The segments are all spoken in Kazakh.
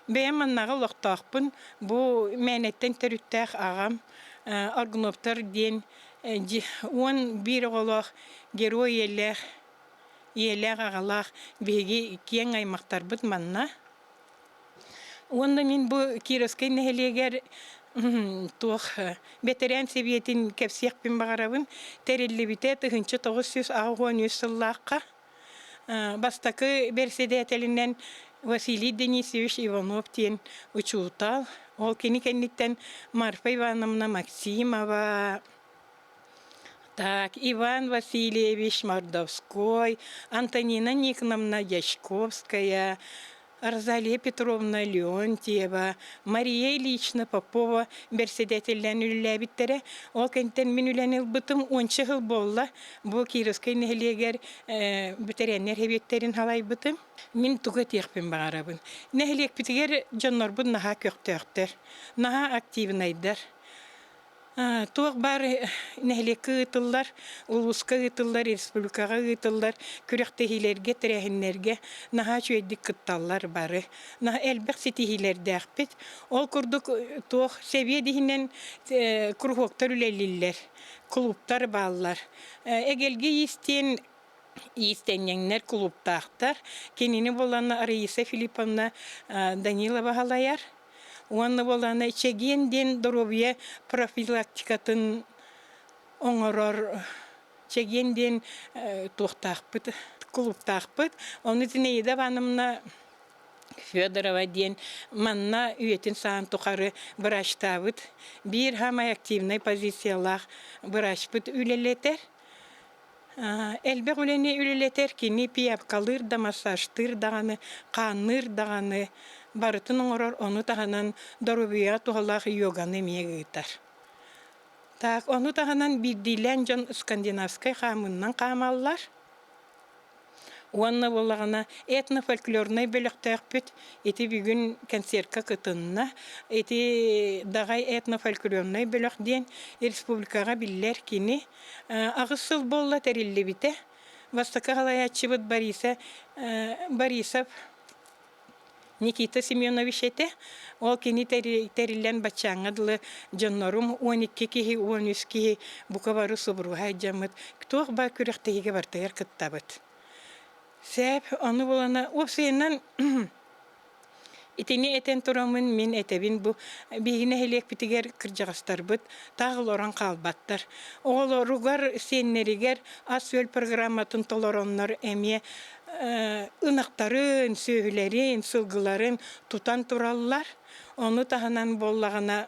Бәйәм аннаға лоқтақпын, бұл мәнеттен төріттәқ ағам, аргыноптар ден, он бір олақ герой еләқ ағалақ беге кен аймақтар бұд манна. Онда мен бұл Кировскай нәхелегер тух ветеран советин кепсекпин багарабын терелли бите 1990 сыллакка бастакы берседетелинен Василий Денисович Иванов тен учутал ол кенникенниттен Марфа Ивановна Максимова так Иван Васильевич Мордовской, Антонина Никоновна Яшковская, Розалия Петровна Леонтьева, Мария Ильична Попова берседетеллен үлләбиттере, ол кенттен мен үләнел бытым 10 жыл болла, бұл Кировскай нәхелегер бітереннер хебеттерін халай бытым. Мен туға текпен бағарабын. Нәхелек бітігер жаннар бұд наға көқтөқтер, наға активнайдар. Туық бар нәхелекі ғытылар, улысқа ғытылар, республикаға ғытылар, күректехилерге, тірәхінлерге наға чөйдік қытталар бары. Наға әлбәқ сетихилерді әқпет. Ол күрдік туық сәбие дегінен күрхоқтар үлелілер, клубтар балылар. Әгелге истеннеңнер клубтақтар. Кенені боланы Раиса Филипповна Данилова халаяр. Уанны боланы чегенден здоровье профилактикатын оңорор чегенден тоқтақпыт, клубтақпыт. Оны тінейді банымна Федорова ден манна үйетін саан тұқары бұраштабыт. Бір хамай активный позициялақ бұраштбыт үлелетер. Әлбек үлені үлелетер кені пияп қалыр да массажтыр дағаны, қаныр дағаны, барытын оңырар, оны тағанан дорубия туғалақ йоганы мегітар. Так, оны тағанан бірдейлен жон скандинавскай қамыннан қамаллар. Уанна болағына этно-фольклорный бөліқтәқ бүт, еті бүгін концертқа қытынна, еті дағай этно-фольклорный бөліқ ден республикаға білдер кені ағысыл болла тәрелі біте. Вастақа қалаятчы бұд Борисов Никита Семенович ете, ол кені тәрілен бачаңадылы жаннарым 12 кеге, 13 кеге бұқа бары собыруға жамыд. Ktoq ба күректеге бартығар қыттабыд. Сәп, оны болана, опсайынан итini eten turamın min etebin bu bihine helek bitiger kırcağıstar bıt tağıl oran kalbattar. Oğlu rugar senleriger asvel programatın toloronlar emiye ınaktarın, söhülerin, sılgıların tutan turallar. Onu tahanan bollağına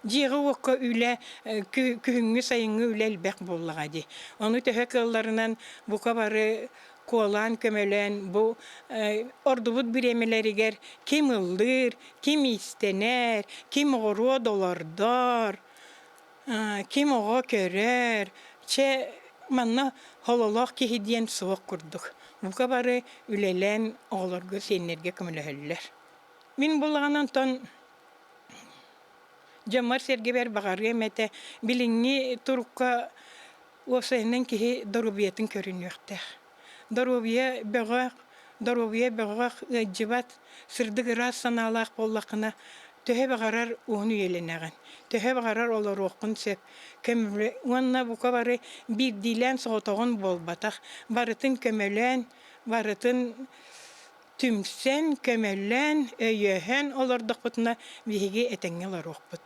Jiği oqa üle kühüngü sayıngı üle elbek bollağa di. Onu töhek yıllarından bu kabarı kolan kömelen bu ordubut biremeleriger kim ıldır, kim istener, kim oğru dolardar, kim oğa körer. Çe manna hololaq ki diyen soğuk kurduk. Bu kabarı ülelen oğlargı senlerge kömelehüller. Min bollağından ton Jamar sergeber bagarge mete bilingi turukka osaynen ki darubiyetin körünüyokta. Darubiye beğaq civat sırdık ras sanalaq bollaqına töhe bagarar onu yeleneğen. Töhe bagarar olar oqun sep. Kömle wanna bu kabare bir dilen soğutağın bolbataq. Barıtın kömelen, barıtın tümsen, kömelen, öyöhen olardıq butuna vihige etengeler oqbut.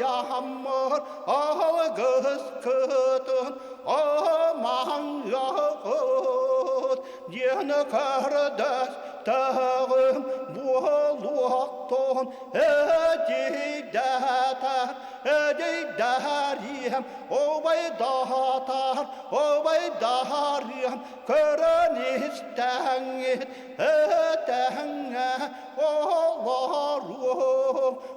yağmur ağız kıtın aman yağıt yeni kardeş tağım buluğton edidariyem obay dariyem körün istenit etenge oğlarım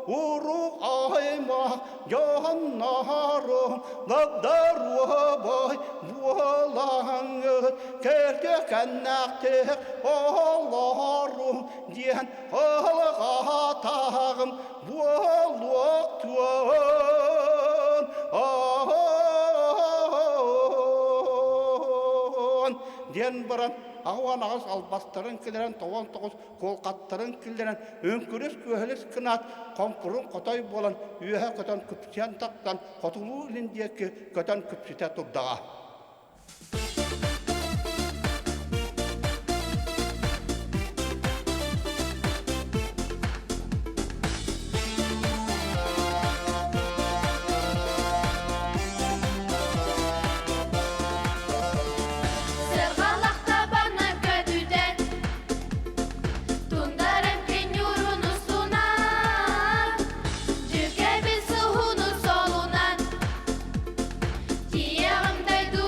uru ayma yanarım gıdarı boy bulanıt kerke kennaktik oğlarım diyen ağlığa tağım buğuluktun diyen baran Ağan ağız albastırın kileren, toğan toğuz kolqattırın kileren, önkürüs köheliz kınat, kompurun qotay bolan, üyehe köten küpsiyen taktan, qotulu ilindeki köten küpsite turdağa. They do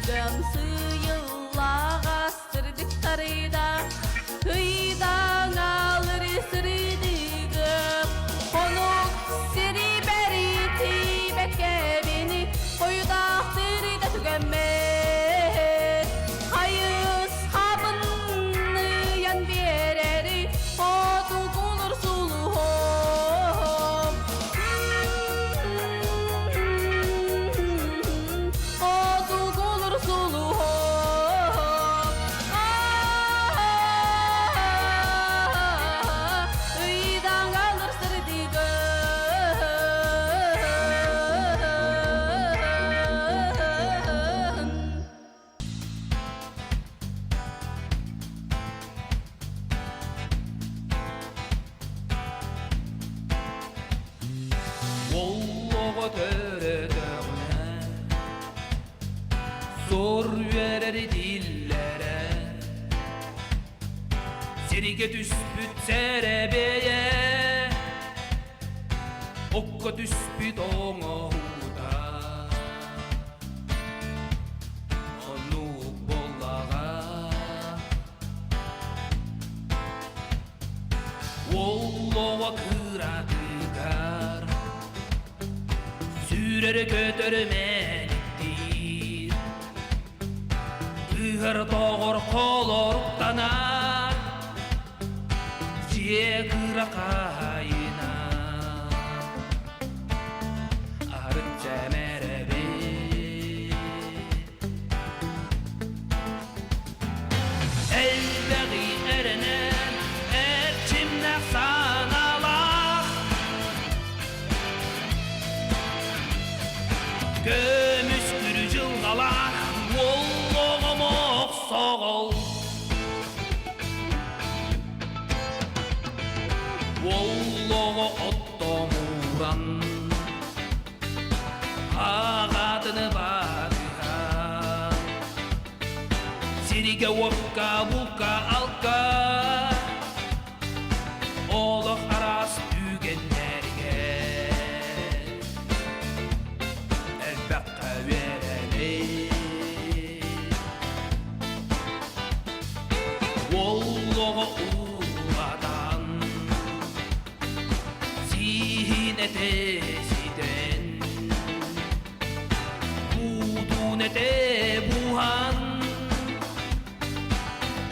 Күлгім сыйылаға сырдық тарыда Тыйдан алыр сырдығым Қонық сері бәрі тейбәтке бені Қойдақтырда түгәммен Қайыз қабынны ян берері Оту құлыр сұлуым Оту құлыр сұлуым Үйдан қалыр сырдығым Оллоға төретіғіне Зор верер диллері Серіге түспіт сәрәбейе Оққа түспіт оңауда Онуқ болаға Оллоға кыратыдар Süreri götürmelidir Ihır doğur koloruktanar Ciye kıra kayına Arın cemere Elbeği erenen Erçimle sanalar Gömüş gürücül qalaq Olloğum oqsoğul Olloğu ottomuran Ağadını bakıhan Sirige vokka buka alka Oluq aras tügenlerge Elbaqqa verene Olloğu uğadan Zihnete ziden Budunete buhan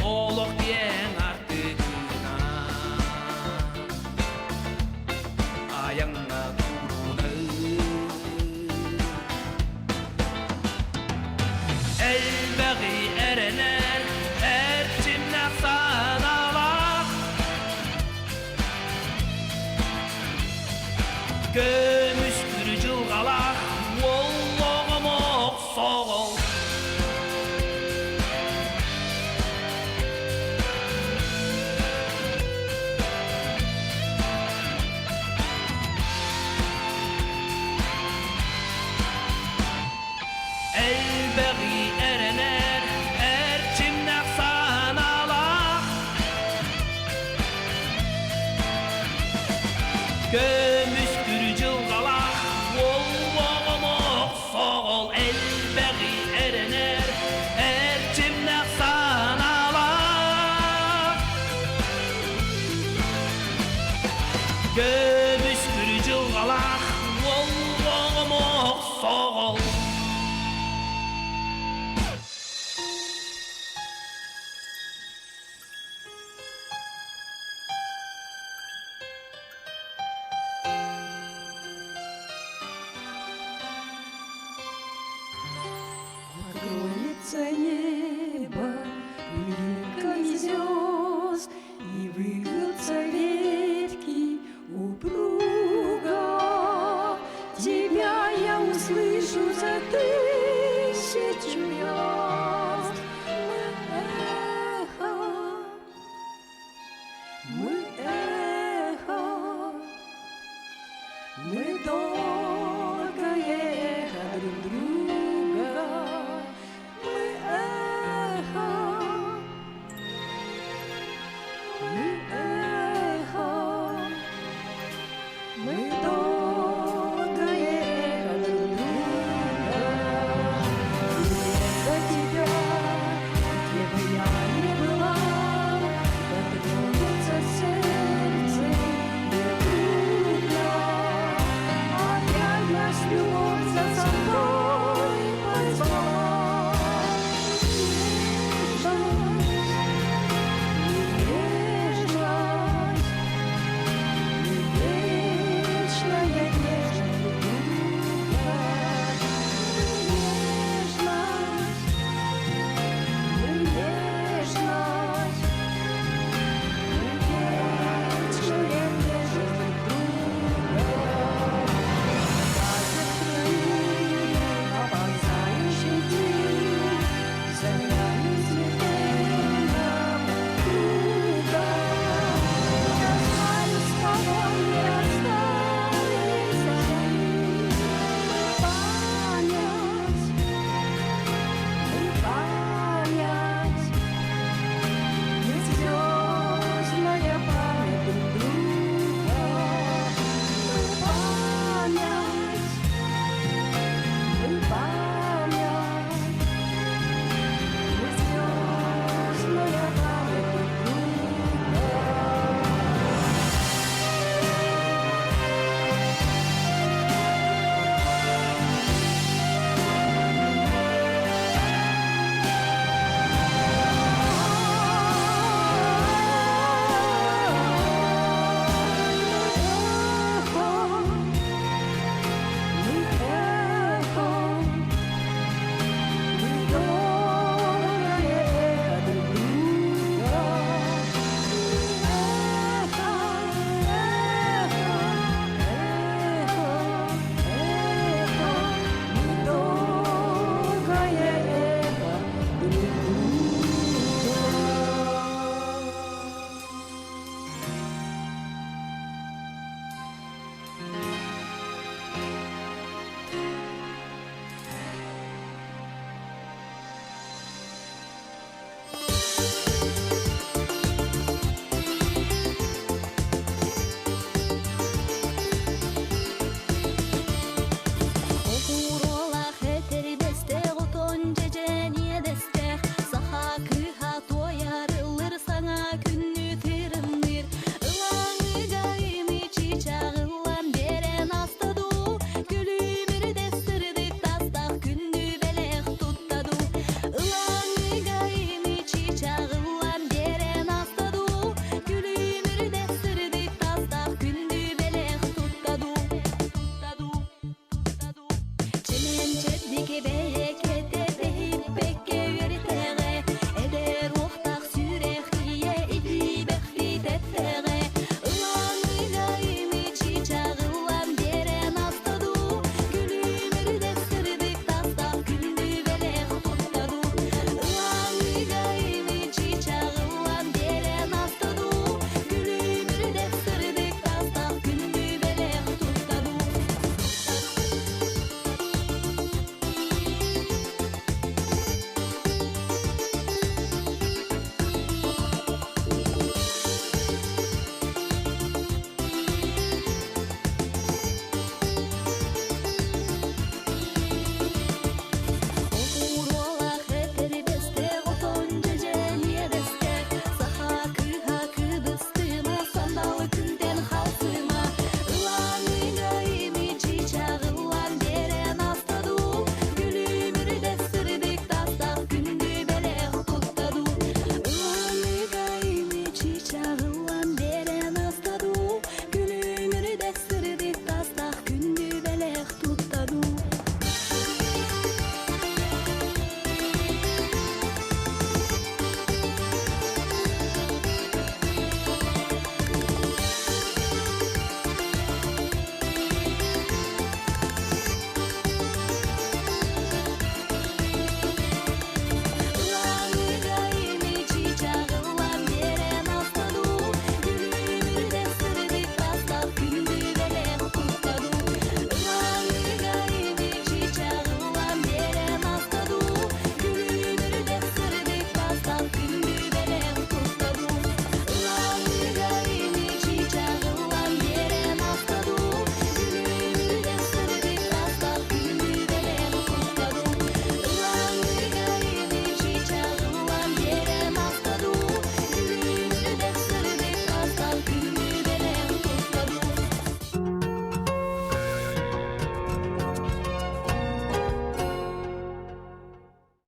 Oluq diyen artıkına Ayağına Elbeği erener Erçimle sanalar Gömüş gürücül qalaq Olloğum oqsoğul Elbeği erener Erçimle sanalar Gömüş gürücül qalaq Olloğum oqsoğul Elbeği erener Erçimle sanalar Gömüş gürücül qalaq Olloğum oqsoğul Троица не